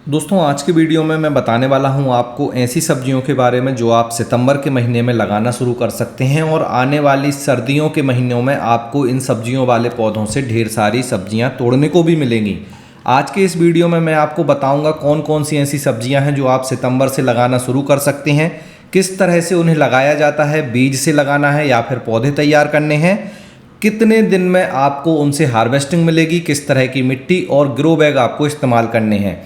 दोस्तों आज की वीडियो में मैं बताने वाला हूं आपको ऐसी सब्जियों के बारे में जो आप सितंबर के महीने में लगाना शुरू कर सकते हैं और आने वाली सर्दियों के महीनों में आपको इन सब्जियों वाले पौधों से ढेर सारी सब्जियां तोड़ने को भी मिलेंगी। आज के इस वीडियो में मैं आपको बताऊंगा कौन कौन सी ऐसी सब्जियां हैं जो आप सितंबर से लगाना शुरू कर सकते हैं, किस तरह से उन्हें लगाया जाता है, बीज से लगाना है या फिर पौधे तैयार करने हैं, कितने दिन में आपको उनसे हार्वेस्टिंग मिलेगी, किस तरह की मिट्टी और ग्रो बैग आपको इस्तेमाल करने हैं।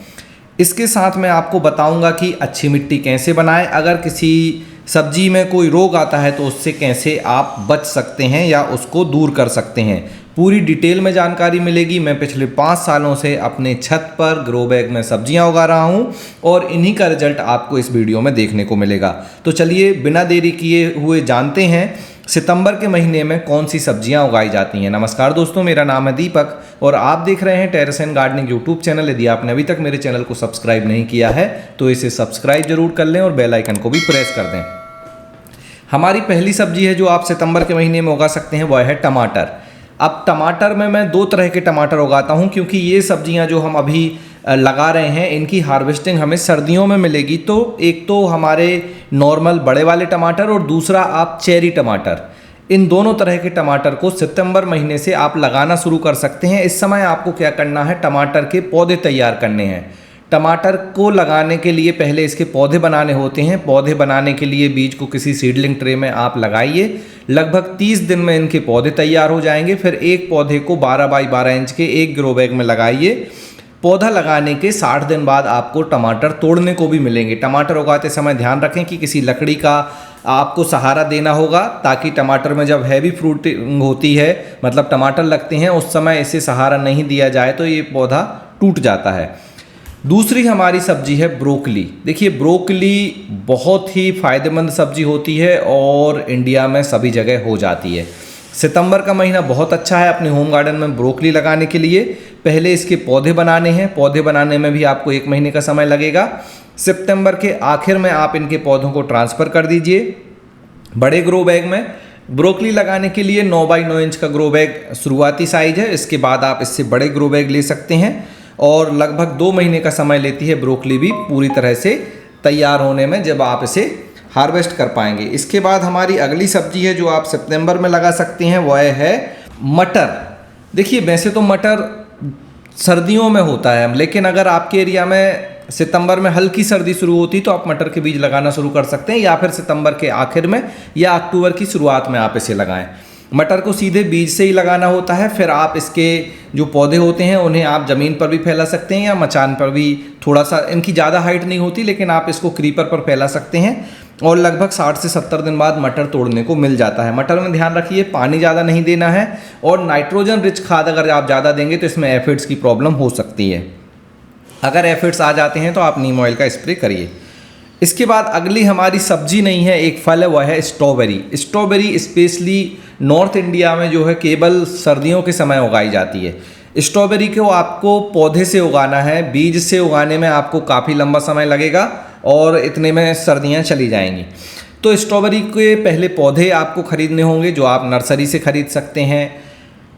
इसके साथ मैं आपको बताऊंगा कि अच्छी मिट्टी कैसे बनाएं, अगर किसी सब्जी में कोई रोग आता है तो उससे कैसे आप बच सकते हैं या उसको दूर कर सकते हैं। पूरी डिटेल में जानकारी मिलेगी। मैं पिछले 5 सालों से अपने छत पर ग्रो बैग में सब्जियां उगा रहा हूं और इन्हीं का रिजल्ट आपको इस वीडियो में देखने को मिलेगा। तो चलिए बिना देरी किए हुए जानते हैं सितंबर के महीने में कौन सी सब्जियां उगाई जाती हैं। नमस्कार दोस्तों, मेरा नाम है दीपक और आप देख रहे हैं terrace and gardening YouTube channel. यदि आपने अभी तक मेरे चैनल को सब्सक्राइब नहीं किया है तो इसे सब्सक्राइब जरूर कर लें और बेल आइकन को भी प्रेस कर दें। हमारी पहली सब्जी है जो आप सितंबर के महीने में उगा सकते हैं, वह है टमाटर। अब टमाटर में मैं 2 तरह के टमाटर उगाता हूं क्योंकि ये सब्जियां जो हम अभी लगा रहे हैं इनकी हार्वेस्टिंग हमें सर्दियों में मिलेगी। तो एक तो हमारे नॉर्मल बड़े वाले टमाटर और दूसरा आप चेरी टमाटर। इन दोनों तरह के टमाटर को सितंबर महीने से आप लगाना शुरू कर सकते हैं। इस समय आपको क्या करना है, टमाटर के पौधे तैयार करने हैं। टमाटर को लगाने के लिए पहले इसके पौधे बनाने होते हैं। पौधे बनाने के लिए बीज को किसी सीडलिंग ट्रे में आप लगाइए। लगभग 30 दिन में इनके पौधे तैयार हो जाएंगे। फिर एक पौधे को 12 बाई 12 इंच के एक ग्रो बैग में लगाइए। पौधा लगाने के 60 दिन बाद आपको टमाटर तोड़ने को भी मिलेंगे। टमाटर उगाते समय ध्यान रखें कि किसी लकड़ी का आपको सहारा देना होगा ताकि टमाटर में जब हैवी फ्रूटिंग होती है, मतलब टमाटर लगते हैं, उस समय इसे सहारा नहीं दिया जाए तो ये पौधा टूट जाता है। दूसरी हमारी सब्जी है ब्रोकली। देखिए ब्रोकली बहुत ही फायदेमंद सब्जी होती है और इंडिया में सभी जगह हो जाती है। सितंबर का महीना बहुत अच्छा है अपने होम गार्डन में ब्रोकली लगाने के लिए। पहले इसके पौधे बनाने हैं। पौधे बनाने में भी आपको 1 महीने का समय लगेगा। सितंबर के आखिर में आप इनके पौधों को ट्रांसफ़र कर दीजिए बड़े ग्रो बैग में। ब्रोकली लगाने के लिए 9 बाई 9 इंच का ग्रो बैग शुरुआती साइज है। इसके बाद आप इससे बड़े ग्रो बैग ले सकते हैं और लगभग 2 महीने का समय लेती है ब्रोकली भी पूरी तरह से तैयार होने में, जब आप इसे हार्वेस्ट कर पाएंगे। इसके बाद हमारी अगली सब्जी है जो आप सितंबर में लगा सकते हैं, वह है मटर। देखिए वैसे तो मटर सर्दियों में होता है, लेकिन अगर आपके एरिया में सितंबर में हल्की सर्दी शुरू होती तो आप मटर के बीज लगाना शुरू कर सकते हैं या फिर सितंबर के आखिर में या अक्टूबर की शुरुआत में आप इसे लगाएं। मटर को सीधे बीज से ही लगाना होता है। फिर आप इसके जो पौधे होते हैं उन्हें आप ज़मीन पर भी फैला सकते हैं या मचान पर भी। थोड़ा सा इनकी ज़्यादा हाइट नहीं होती लेकिन आप इसको क्रीपर पर फैला सकते हैं और लगभग 60 से 70 दिन बाद मटर तोड़ने को मिल जाता है। मटर में ध्यान रखिए पानी ज़्यादा नहीं देना है और नाइट्रोजन रिच खाद अगर आप ज़्यादा देंगे तो इसमें एफिड्स की प्रॉब्लम हो सकती है। अगर एफिड्स आ जाते हैं तो आप नीम ऑयल का स्प्रे करिए। इसके बाद अगली हमारी सब्जी नहीं है, एक फल है, वह है strawberry. Strawberry specially north India में जो है केवल सर्दियों के समय उगाई जाती है। स्ट्रॉबेरी को आपको पौधे से उगाना है। बीज से उगाने में आपको काफ़ी लंबा समय लगेगा और इतने में सर्दियां चली जाएंगी। तो स्ट्रॉबेरी के पहले पौधे आपको ख़रीदने होंगे जो आप नर्सरी से ख़रीद सकते हैं।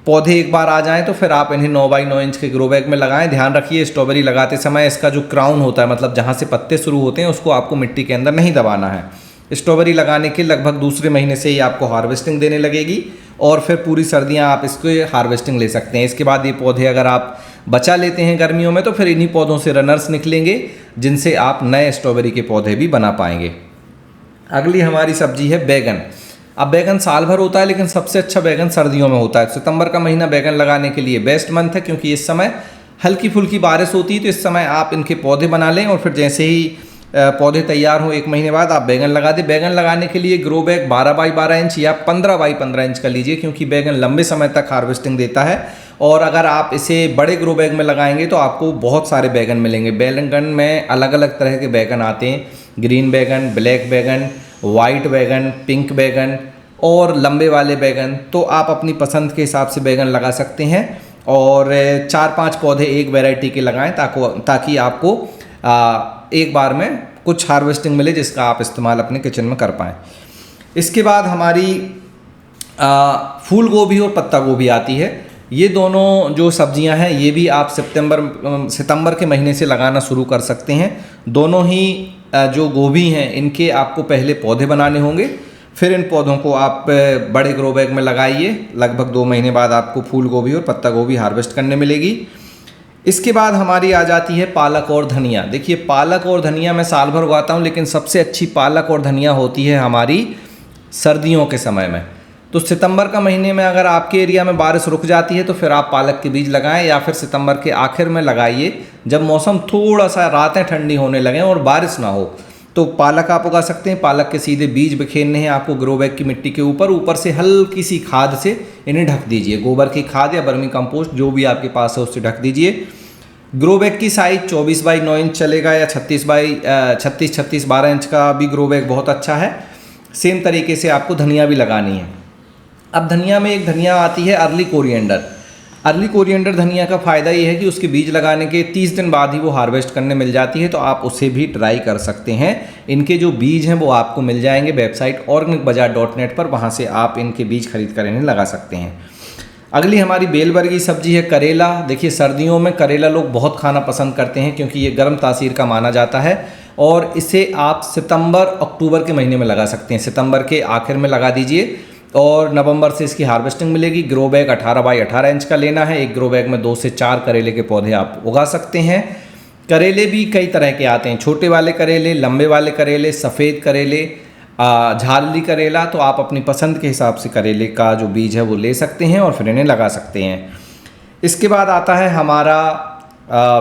पौधे एक बार आ जाएं तो फिर आप इन्हें 9 बाई 9 इंच के ग्रो बैग में लगाएं। ध्यान रखिए स्ट्रॉबेरी लगाते समय इसका जो क्राउन होता है, मतलब जहाँ से पत्ते शुरू होते हैं, उसको आपको मिट्टी के अंदर नहीं दबाना है। स्ट्रॉबेरी लगाने के लगभग दूसरे महीने से ही आपको हार्वेस्टिंग देने लगेगी और फिर पूरी सर्दियाँ आप इसको हार्वेस्टिंग ले सकते हैं। इसके बाद ये पौधे अगर आप बचा लेते हैं गर्मियों में तो फिर इन्हीं पौधों से रनर्स निकलेंगे जिनसे आप नए स्ट्रॉबेरी के पौधे भी बना पाएंगे। अगली हमारी सब्जी है बैगन। अब बैगन साल भर होता है लेकिन सबसे अच्छा बैगन सर्दियों में होता है। सितंबर का महीना बैगन लगाने के लिए बेस्ट मंथ है क्योंकि इस समय हल्की फुल्की बारिश होती है। तो इस समय आप इनके पौधे बना लें और फिर जैसे ही पौधे तैयार हो 1 महीने बाद आप बैगन लगा दें। बैगन लगाने के लिए ग्रो बैग 12 बाई 12 इंच या 15 बाई 15 इंच का लीजिए क्योंकि बैगन लंबे समय तक हार्वेस्टिंग देता है। और अगर आप इसे बड़े ग्रो बैग में लगाएंगे तो आपको बहुत सारे बैगन मिलेंगे। बैगन में अलग अलग तरह के बैगन आते हैं, ग्रीन बैगन, ब्लैक बैगन, वाइट बैगन, पिंक बैगन और लंबे वाले बैगन। तो आप अपनी पसंद के हिसाब से बैगन लगा सकते हैं और 4-5 पौधे एक वैरायटी के लगाएं ताकि आपको एक बार में कुछ हार्वेस्टिंग मिले जिसका आप इस्तेमाल अपने किचन में कर पाएँ। इसके बाद हमारी फूल गोभी और पत्ता गोभी आती है। ये दोनों जो सब्जियां हैं ये भी आप सितंबर के महीने से लगाना शुरू कर सकते हैं। दोनों ही जो गोभी हैं इनके आपको पहले पौधे बनाने होंगे, फिर इन पौधों को आप बड़े ग्रो बैग में लगाइए। लगभग 2 महीने बाद आपको फूल गोभी और पत्ता गोभी हार्वेस्ट करने मिलेगी। इसके बाद हमारी आ जाती है पालक और धनिया। देखिए पालक और धनिया मैं साल भर उगाता हूँ, लेकिन सबसे अच्छी पालक और धनिया होती है हमारी सर्दियों के समय में। तो सितंबर का महीने में अगर आपके एरिया में बारिश रुक जाती है तो फिर आप पालक के बीज लगाएं, या फिर सितंबर के आखिर में लगाइए जब मौसम थोड़ा सा रातें ठंडी होने लगें और बारिश ना हो, तो पालक आप उगा सकते हैं। पालक के सीधे बीज बिखेरने हैं आपको ग्रो बैग की मिट्टी के ऊपर से हल्की सी खाद से इन्हें ढक दीजिए। गोबर की खाद या वर्मी कंपोस्ट जो भी आपके पास है उससे ढक दीजिए। ग्रो बैग की साइज़ 24x9 इंच चलेगा, या 36x12 इंच का भी ग्रो बैग बहुत अच्छा है। सेम तरीके से आपको धनिया भी लगानी है। अब धनिया में एक धनिया आती है अर्ली कोरिएंडर। अर्ली कोरिएंडर धनिया का फ़ायदा ये है कि उसके बीज लगाने के 30 दिन बाद ही वो हार्वेस्ट करने मिल जाती है, तो आप उसे भी ट्राई कर सकते हैं। इनके जो बीज हैं वो आपको मिल जाएंगे वेबसाइट organicbazaar.net पर, वहाँ से आप इनके बीज खरीद कर इन्हें लगा सकते हैं। अगली हमारी बेलवर्गीय सब्जी है करेला। देखिए सर्दियों में करेला लोग बहुत खाना पसंद करते हैं क्योंकि ये गर्म तासीर का माना जाता है, और इसे आप सितंबर अक्टूबर के महीने में लगा सकते हैं। सितंबर के आखिर में लगा दीजिए और नवंबर से इसकी हार्वेस्टिंग मिलेगी। ग्रो बैग 18x18 इंच का लेना है। एक ग्रो बैग में 2 से 4 करेले के पौधे आप उगा सकते हैं। करेले भी कई तरह के आते हैं, छोटे वाले करेले, लंबे वाले करेले, सफ़ेद करेले, झाली करेला। तो आप अपनी पसंद के हिसाब से करेले का जो बीज है वो ले सकते हैं और फिर इन्हें लगा सकते हैं। इसके बाद आता है हमारा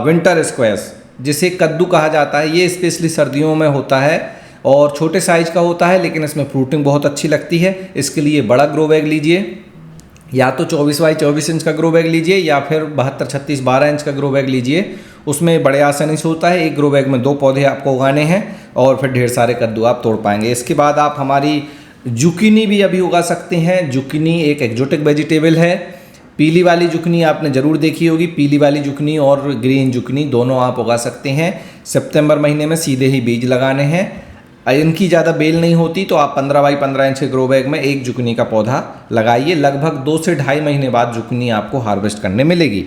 विंटर स्क्वैश, जिसे कद्दू कहा जाता है। ये स्पेशली सर्दियों में होता है और छोटे साइज़ का होता है, लेकिन इसमें फ्रूटिंग बहुत अच्छी लगती है। इसके लिए बड़ा ग्रो बैग लीजिए, या तो 24x24 इंच का ग्रो बैग लीजिए, या फिर 72x36 इंच का ग्रो बैग लीजिए। उसमें बड़े आसानी से होता है। एक ग्रो बैग में 2 पौधे आपको उगाने हैं और फिर ढेर सारे कद्दू आप तोड़ पाएंगे। इसके बाद आप हमारी जुकीनी भी अभी उगा सकते हैं। जुकीनी एक एक्जोटिक वेजिटेबल है। पीली वाली जुकनी आपने ज़रूर देखी होगी। पीली वाली जुकनी और ग्रीन जुकनी दोनों आप उगा सकते हैं। सितंबर महीने में सीधे ही बीज लगाने हैं। इनकी ज़्यादा बेल नहीं होती, तो आप 15x15 इंच के ग्रो बैग में एक जुकनी का पौधा लगाइए। लगभग 2 से 2.5 महीने बाद जुकनी आपको हार्वेस्ट करने मिलेगी।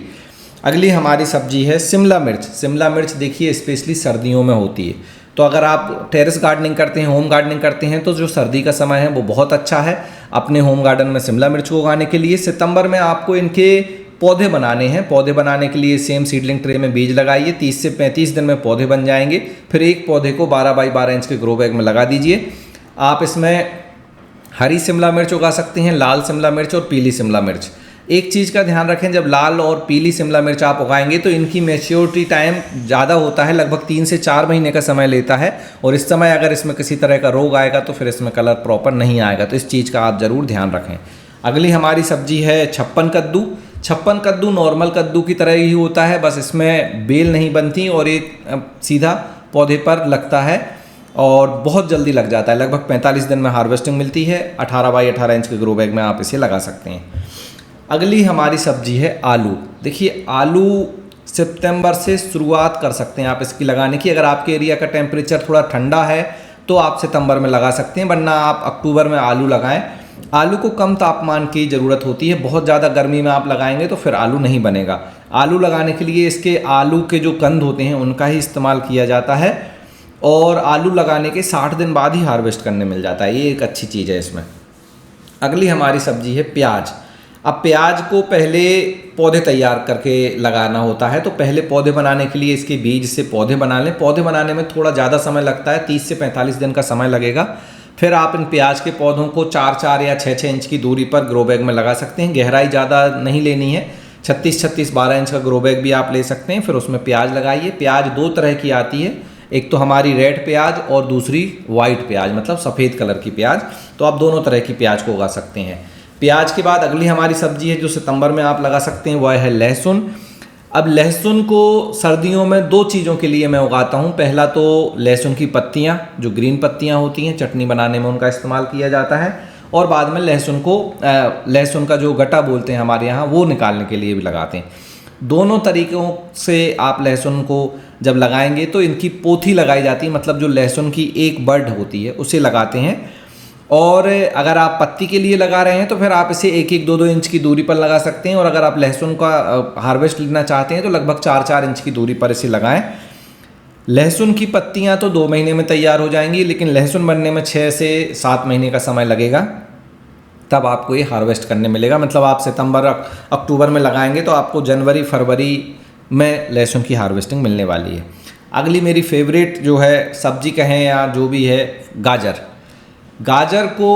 अगली हमारी सब्जी है शिमला मिर्च। शिमला मिर्च देखिए स्पेशली सर्दियों में होती है, तो अगर आप टेरेस गार्डनिंग करते हैं, होम गार्डनिंग करते हैं, तो जो सर्दी का समय है वो बहुत अच्छा है अपने होम गार्डन में शिमला मिर्च को उगाने के लिए। सितंबर में आपको इनके पौधे बनाने हैं। पौधे बनाने के लिए सेम सीडलिंग ट्रे में बीज लगाइए। 30 से 35 दिन में पौधे बन जाएंगे। फिर एक पौधे को 12x12 इंच के ग्रो बैग में लगा दीजिए। आप इसमें हरी शिमला मिर्च उगा सकते हैं, लाल शिमला मिर्च और पीली शिमला मिर्च। एक चीज़ का ध्यान रखें, जब लाल और पीली शिमला मिर्च आप उगाएंगे तो इनकी मैच्योरिटी टाइम ज़्यादा होता है, लगभग 3 से 4 महीने का समय लेता है, और इस समय अगर इसमें किसी तरह का रोग आएगा तो फिर इसमें कलर प्रॉपर नहीं आएगा। तो इस चीज़ का आप ज़रूर ध्यान रखें। अगली हमारी सब्जी है छप्पन कद्दू। छप्पन कद्दू नॉर्मल कद्दू की तरह ही होता है, बस इसमें बेल नहीं बनती और एक सीधा पौधे पर लगता है और बहुत जल्दी लग जाता है। लगभग 45 दिन में हार्वेस्टिंग मिलती है। 18x18 इंच के ग्रो बैग में आप इसे लगा सकते हैं। अगली हमारी सब्जी है आलू। देखिए आलू सितंबर से शुरुआत कर सकते हैं आप इसकी लगाने की। अगर आपके एरिया का टेम्परेचर थोड़ा ठंडा है तो आप सितंबर में लगा सकते हैं, वरना आप अक्टूबर में आलू लगाएं। आलू को कम तापमान की ज़रूरत होती है। बहुत ज़्यादा गर्मी में आप लगाएंगे तो फिर आलू नहीं बनेगा। आलू लगाने के लिए इसके आलू के जो कंद होते हैं उनका ही इस्तेमाल किया जाता है, और आलू लगाने के 60 दिन बाद ही हार्वेस्ट करने मिल जाता है। ये एक अच्छी चीज़ है इसमें। अगली हमारी सब्जी है प्याज। अब प्याज को पहले पौधे तैयार करके लगाना होता है, तो पहले पौधे बनाने के लिए इसके बीज से पौधे बना लें। पौधे बनाने में थोड़ा ज़्यादा समय लगता है, 30 से 45 दिन का समय लगेगा। फिर आप इन प्याज के पौधों को 4-4 या 6-6 इंच की दूरी पर ग्रो बैग में लगा सकते हैं। गहराई ज़्यादा नहीं लेनी है, 36-36-12 इंच का ग्रो बैग भी आप ले सकते हैं। फिर उसमें प्याज लगाइए। प्याज 2 तरह की आती है, एक तो हमारी रेड प्याज और दूसरी वाइट प्याज, मतलब सफ़ेद कलर की प्याज। तो आप दोनों तरह की प्याज को उगा सकते हैं। प्याज के बाद अगली हमारी सब्जी है जो सितंबर में आप लगा सकते हैं, वह है लहसुन। अब लहसुन को सर्दियों में 2 चीज़ों के लिए मैं उगाता हूँ। पहला तो लहसुन की पत्तियाँ, जो ग्रीन पत्तियाँ होती हैं, चटनी बनाने में उनका इस्तेमाल किया जाता है, और बाद में लहसुन का जो गट्टा बोलते हैं हमारे यहाँ, वो निकालने के लिए भी लगाते हैं। दोनों तरीक़ों से आप लहसुन को जब लगाएंगे तो इनकी पोथी लगाई जाती है, मतलब जो लहसुन की एक बड होती है उसे लगाते हैं। और अगर आप पत्ती के लिए लगा रहे हैं तो फिर आप इसे 1-1, 2-2 इंच की दूरी पर लगा सकते हैं। और अगर आप लहसुन का हार्वेस्ट लेना चाहते हैं तो लगभग 4-4 इंच की दूरी पर इसे लगाएं। लहसुन की पत्तियां तो 2 महीने में तैयार हो जाएंगी, लेकिन लहसुन बनने में 6 से 7 महीने का समय लगेगा, तब आपको ये हार्वेस्ट करने मिलेगा। मतलब आप सितंबर अक्टूबर में लगाएंगे तो आपको जनवरी फरवरी में लहसुन की हार्वेस्टिंग मिलने वाली है। अगली मेरी फेवरेट जो है सब्जी कहें या जो भी है, गाजर। गाजर को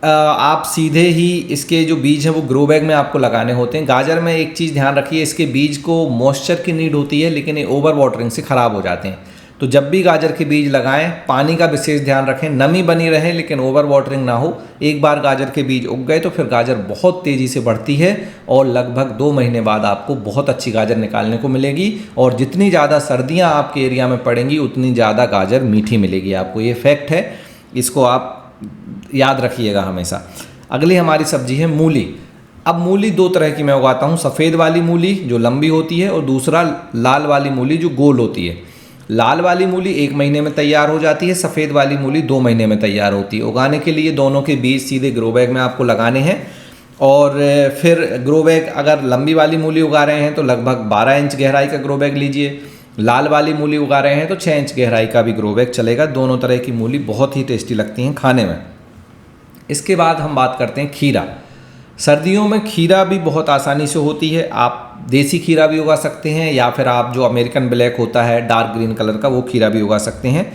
आप सीधे ही इसके जो बीज हैं वो ग्रो बैग में आपको लगाने होते हैं। गाजर में एक चीज़ ध्यान रखिए, इसके बीज को मॉइस्चर की नीड होती है, लेकिन ये ओवर वाटरिंग से ख़राब हो जाते हैं। तो जब भी गाजर के बीज लगाएं, पानी का विशेष ध्यान रखें, नमी बनी रहे लेकिन ओवर वाटरिंग ना हो। एक बार गाजर के बीज उग गए तो फिर गाजर बहुत तेज़ी से बढ़ती है और लगभग 2 महीने बाद आपको बहुत अच्छी गाजर निकालने को मिलेगी। और जितनी ज़्यादा सर्दियाँ आपके एरिया में पड़ेंगी उतनी ज़्यादा गाजर मीठी मिलेगी आपको। ये फैक्ट है, इसको आप याद रखिएगा हमेशा। अगली हमारी सब्जी है मूली। अब मूली 2 तरह की मैं उगाता हूँ, सफ़ेद वाली मूली जो लंबी होती है और दूसरा लाल वाली मूली जो गोल होती है। लाल वाली मूली 1 महीने में तैयार हो जाती है, सफ़ेद वाली मूली 2 महीने में तैयार होती है। उगाने के लिए दोनों के बीज सीधे ग्रो बैग में आपको लगाने हैं। और फिर ग्रो बैग, अगर लंबी वाली मूली उगा रहे हैं तो लगभग 12 इंच गहराई का ग्रो बैग लीजिए। लाल वाली मूली उगा रहे हैं तो 6 इंच गहराई का भी ग्रो बैग चलेगा। दोनों तरह की मूली बहुत ही टेस्टी लगती हैं खाने में। इसके बाद हम बात करते हैं खीरा। सर्दियों में खीरा भी बहुत आसानी से होती है। आप देसी खीरा भी उगा सकते हैं या फिर आप जो अमेरिकन ब्लैक होता है डार्क ग्रीन कलर का, वो खीरा भी उगा सकते हैं।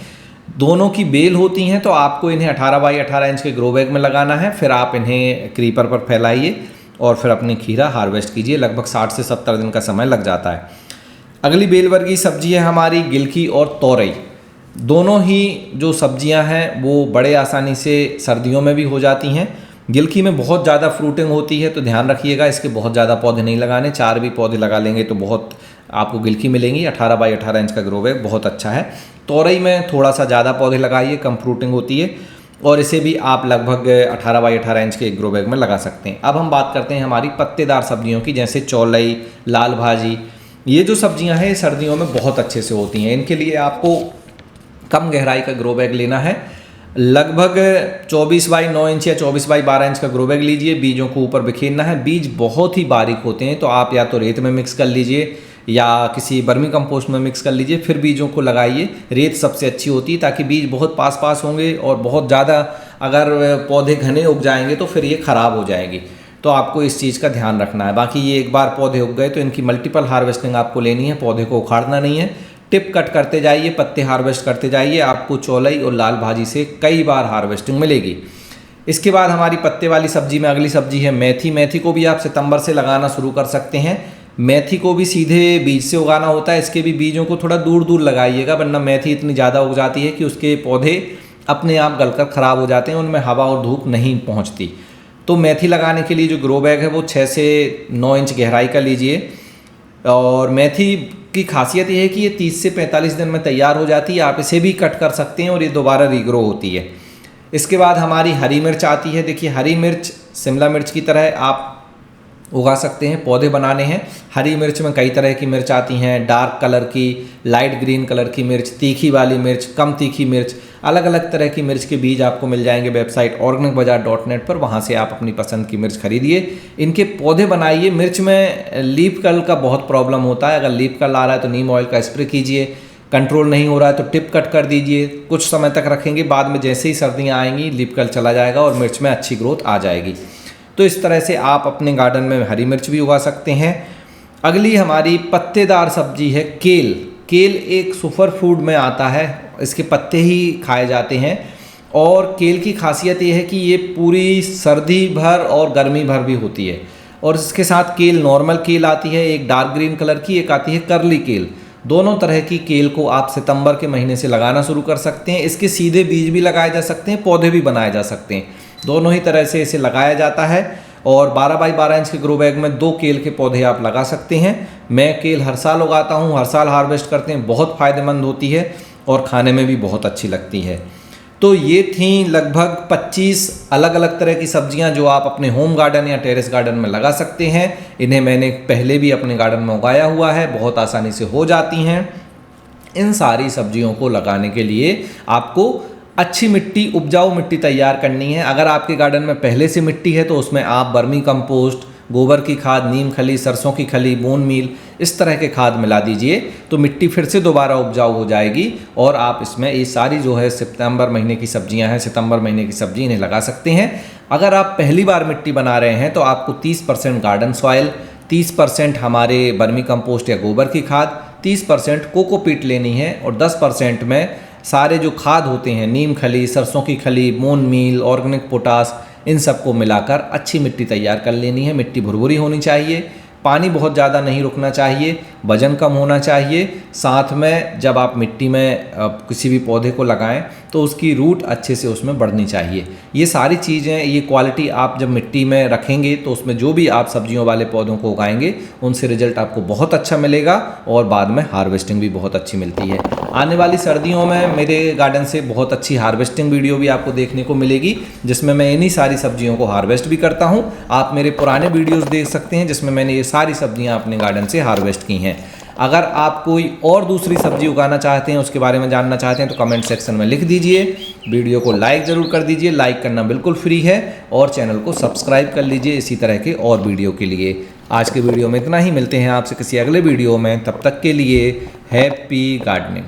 दोनों की बेल होती हैं, तो आपको इन्हें 18 बाई 18 इंच के ग्रो बैग में लगाना है। फिर आप इन्हें क्रीपर पर फैलाइए और फिर अपनी खीरा हार्वेस्ट कीजिए। लगभग 60 से 70 दिन का समय लग जाता है। अगली बेल वर्गीय सब्जी है हमारी गिलकी और तोरई। दोनों ही जो सब्जियां हैं वो बड़े आसानी से सर्दियों में भी हो जाती हैं। गिलकी में बहुत ज़्यादा फ्रूटिंग होती है, तो ध्यान रखिएगा इसके बहुत ज़्यादा पौधे नहीं लगाने। 4 भी पौधे लगा लेंगे तो बहुत आपको गिलकी मिलेंगी। 18 बाई 18 इंच का ग्रो बैग बहुत अच्छा है। तोरई में थोड़ा सा ज़्यादा पौधे लगाइए, कम फ्रूटिंग होती है, और इसे भी आप लगभग 18 बाई 18 इंच के ग्रो बैग में लगा सकते हैं। अब हम बात करते हैं हमारी पत्तेदार सब्जियों की, जैसे चौलई, लाल भाजी। ये जो सब्जियां हैं सर्दियों में बहुत अच्छे से होती हैं। इनके लिए आपको कम गहराई का ग्रो बैग लेना है। लगभग 24 बाई 9 इंच या 24 बाई 12 इंच का ग्रो बैग लीजिए। बीजों को ऊपर बिखेरना है। बीज बहुत ही बारीक होते हैं, तो आप या तो रेत में मिक्स कर लीजिए या किसी वर्मी कंपोस्ट में मिक्स कर लीजिए, फिर बीजों को लगाइए। रेत सबसे अच्छी होती है, ताकि बीज बहुत पास पास होंगे और बहुत ज़्यादा अगर पौधे घने उग जाएंगे तो फिर ये ख़राब हो जाएंगी। तो आपको इस चीज़ का ध्यान रखना है। बाकी ये एक बार पौधे उग गए तो इनकी मल्टीपल हार्वेस्टिंग आपको लेनी है। पौधे को उखाड़ना नहीं है, टिप कट करते जाइए, पत्ते हार्वेस्ट करते जाइए। आपको चौलई और लाल भाजी से कई बार हार्वेस्टिंग मिलेगी। इसके बाद हमारी पत्ते वाली सब्जी में अगली सब्जी है मेथी। मेथी को भी आप सितंबर से लगाना शुरू कर सकते हैं। मेथी को भी सीधे बीज से उगाना होता है। इसके भी बीजों को थोड़ा दूर दूर लगाइएगा, वरना मेथी इतनी ज़्यादा उग जाती है कि उसके पौधे अपने आप गलकर ख़राब हो जाते हैं, उनमें हवा और धूप नहीं पहुँचती। तो मेथी लगाने के लिए जो ग्रो बैग है वो 6 से 9 इंच गहराई का लीजिए। और मेथी की खासियत ये है कि ये 30 से 45 दिन में तैयार हो जाती है। आप इसे भी कट कर सकते हैं और ये दोबारा रीग्रो होती है। इसके बाद हमारी हरी मिर्च आती है। देखिए, हरी मिर्च शिमला मिर्च की तरह आप उगा सकते हैं, पौधे बनाने हैं। हरी मिर्च में कई तरह की मिर्च आती हैं, डार्क कलर की, लाइट ग्रीन कलर की मिर्च, तीखी वाली मिर्च, कम तीखी मिर्च, अलग अलग तरह की मिर्च के बीज आपको मिल जाएंगे वेबसाइट organicbazaar.net पर। वहाँ से आप अपनी पसंद की मिर्च खरीदिए, इनके पौधे बनाइए। मिर्च में लीफ कर्ल का बहुत प्रॉब्लम होता है। अगर लीफ कर्ल आ रहा है तो नीम ऑयल का स्प्रे कीजिए। कंट्रोल नहीं हो रहा है तो टिप कट कर दीजिए। कुछ समय तक रखेंगे, बाद में जैसे ही सर्दियाँ आएंगी लीफ कर्ल चला जाएगा और मिर्च में अच्छी ग्रोथ आ जाएगी। तो इस तरह से आप अपने गार्डन में हरी मिर्च भी उगा सकते हैं। अगली हमारी पत्तेदार सब्जी है केल। केल एक सुपर फूड में आता है, इसके पत्ते ही खाए जाते हैं। और केल की खासियत ये है कि ये पूरी सर्दी भर और गर्मी भर भी होती है। और इसके साथ केल, नॉर्मल केल आती है, एक डार्क ग्रीन कलर की, एक आती है कर्ली केल। दोनों तरह की केल को आप सितंबर के महीने से लगाना शुरू कर सकते हैं। इसके सीधे बीज भी लगाए जा सकते हैं, पौधे भी बनाए जा सकते हैं। दोनों ही तरह से इसे लगाया जाता है। और 12 बाई 12 इंच के ग्रो बैग में 2 केल के पौधे आप लगा सकते हैं। मैं केल हर साल उगाता हूँ, हर साल हार्वेस्ट करते हैं। बहुत फ़ायदेमंद होती है और खाने में भी बहुत अच्छी लगती है। तो ये थी लगभग 25 अलग अलग तरह की सब्जियां जो आप अपने होम गार्डन या टेरेस गार्डन में लगा सकते हैं। इन्हें मैंने पहले भी अपने गार्डन में उगाया हुआ है, बहुत आसानी से हो जाती हैं। इन सारी सब्जियों को लगाने के लिए आपको अच्छी मिट्टी, उपजाऊ मिट्टी तैयार करनी है। अगर आपके गार्डन में पहले से मिट्टी है तो उसमें आप वर्मी कंपोस्ट, गोबर की खाद, नीम खली, सरसों की खली, बोन मील, इस तरह के खाद मिला दीजिए तो मिट्टी फिर से दोबारा उपजाऊ हो जाएगी और आप इसमें ये सारी जो है सितंबर महीने की सब्जियां हैं, सितंबर महीने की सब्जी इन्हें लगा सकते हैं। अगर आप पहली बार मिट्टी बना रहे हैं तो आपको 30% गार्डन सॉइल, 30% हमारे वर्मी कंपोस्ट या गोबर की खाद, 30% कोकोपीट लेनी है और 10% में सारे जो खाद होते हैं, नीम खली, सरसों की खली, बोन मील, ऑर्गेनिक पोटास, इन सबको मिलाकर अच्छी मिट्टी तैयार कर लेनी है। मिट्टी भुरभुरी होनी चाहिए, पानी बहुत ज़्यादा नहीं रुकना चाहिए, वजन कम होना चाहिए। साथ में जब आप मिट्टी में किसी भी पौधे को लगाएं तो उसकी रूट अच्छे से उसमें बढ़नी चाहिए। ये सारी चीज़ें, ये क्वालिटी आप जब मिट्टी में रखेंगे तो उसमें जो भी आप सब्जियों वाले पौधों को उगाएंगे उनसे रिजल्ट आपको बहुत अच्छा मिलेगा और बाद में हार्वेस्टिंग भी बहुत अच्छी मिलती है। आने वाली सर्दियों में मेरे गार्डन से बहुत अच्छी हार्वेस्टिंग वीडियो भी आपको देखने को मिलेगी जिसमें मैं इन्हीं सारी सब्जियों को हार्वेस्ट भी करता हूँ। आप मेरे पुराने वीडियोज़ देख सकते हैं जिसमें मैंने ये सारी सब्जियां अपने गार्डन से हार्वेस्ट की हैं। अगर आप कोई और दूसरी सब्जी उगाना चाहते हैं, उसके बारे में जानना चाहते हैं तो कमेंट सेक्शन में लिख दीजिए। वीडियो को लाइक ज़रूर कर दीजिए, लाइक करना बिल्कुल फ्री है और चैनल को सब्सक्राइब कर लीजिए इसी तरह के और वीडियो के लिए। आज के वीडियो में इतना ही, मिलते हैं आपसे किसी अगले वीडियो में, तब तक के लिए हैप्पी गार्डनिंग।